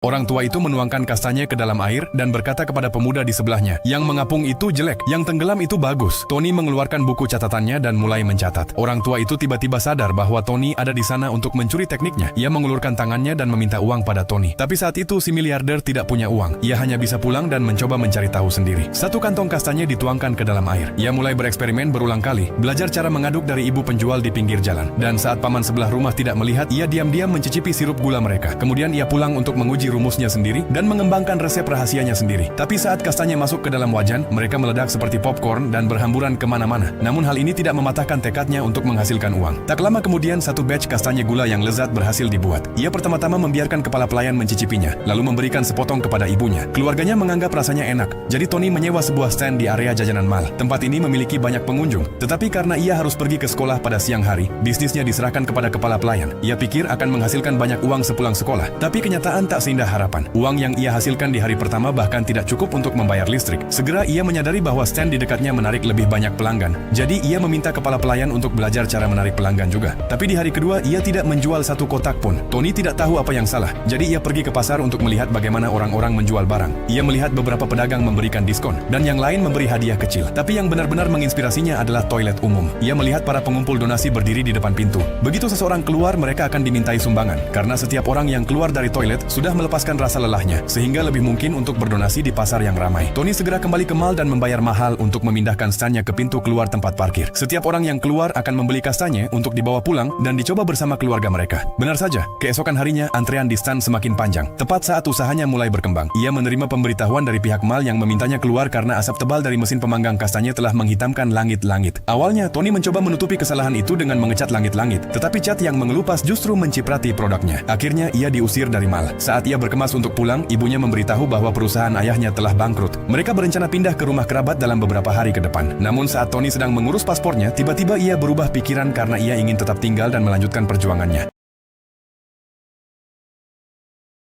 Orang tua itu menuangkan kastanya ke dalam air dan berkata kepada pemuda di sebelahnya, "Yang mengapung itu jelek, yang tenggelam itu bagus." Tony mengeluarkan buku catatannya dan mulai mencatat. Orang tua itu tiba-tiba sadar bahwa Tony ada di sana untuk mencuri tekniknya. Ia mengulurkan tangannya dan meminta uang pada Tony. Tapi saat itu si miliarder tidak punya uang. Ia hanya bisa pulang dan mencoba mencari tahu sendiri. Satu kantong kastanya dituangkan ke dalam air. Ia mulai bereksperimen berulang kali, belajar cara mengaduk dari ibu penjual di pinggir jalan. Dan saat paman sebelah rumah tidak melihat, ia diam-diam mencicipi sirup gula mereka. Kemudian ia pulang untuk menguji rumusnya sendiri dan mengembangkan resep rahasianya sendiri. Tapi saat kastanya masuk ke dalam wajan, mereka meledak seperti popcorn dan berhamburan kemana-mana. Namun hal ini tidak mematahkan tekadnya untuk menghasilkan uang. Tak lama kemudian, satu batch kastanya gula yang lezat berhasil dibuat. Ia pertama-tama membiarkan kepala pelayan mencicipinya, lalu memberikan sepotong kepada ibunya. Keluarganya menganggap rasanya enak, jadi Tony menyewa sebuah stand di area jajanan mal. Tempat ini memiliki banyak pengunjung, tetapi karena ia harus pergi ke sekolah pada siang hari, bisnisnya diserahkan kepada kepala pelayan. Ia pikir akan menghasilkan banyak uang sepulang sekolah, tapi kenyataan tak seindah harapan. Uang yang ia hasilkan di hari pertama bahkan tidak cukup untuk membayar listrik. Segera ia menyadari bahwa stand di dekatnya menarik lebih banyak pelanggan. Jadi ia meminta kepala pelayan untuk belajar cara menarik pelanggan juga. Tapi di hari kedua ia tidak menjual satu kotak pun. Tony tidak tahu apa yang salah. Jadi ia pergi ke pasar untuk melihat bagaimana orang-orang menjual barang. Ia melihat beberapa pedagang memberikan diskon dan yang lain memberi hadiah kecil. Tapi yang benar-benar menginspirasinya adalah toilet umum. Ia melihat para pengumpul donasi berdiri di depan pintu. Begitu seseorang keluar, mereka akan dimintai sumbangan. Karena setiap orang yang keluar dari toilet sudah melepaskan rasa lelahnya, sehingga lebih mungkin untuk berdonasi di pasar yang ramai. Tony segera kembali ke mal dan membayar mahal untuk memindahkan standnya ke pintu keluar tempat parkir. Setiap orang yang keluar akan membeli kastanya untuk dibawa pulang dan dicoba bersama keluarga mereka. Benar saja, keesokan harinya antrean di stand semakin panjang. Tepat saat usahanya mulai berkembang, ia menerima pemberitahuan dari pihak mal yang memintanya keluar karena asap tebal dari mesin pemanggang kastanya telah menghitamkan langit-langit. Awalnya, Tony mencoba menutupi kesalahan itu dengan mengecat langit-langit, tetapi cat yang mengelupas justru menciprati produknya. Akhirnya, ia diusir dari mal. Saat ia berkemas untuk pulang, ibunya memberitahu bahwa perusahaan ayahnya telah bangkrut. Mereka berencana pindah ke rumah kerabat dalam beberapa hari ke depan. Namun saat Tony sedang mengurus paspornya, tiba-tiba ia berubah pikiran karena ia ingin tetap tinggal dan melanjutkan perjuangannya.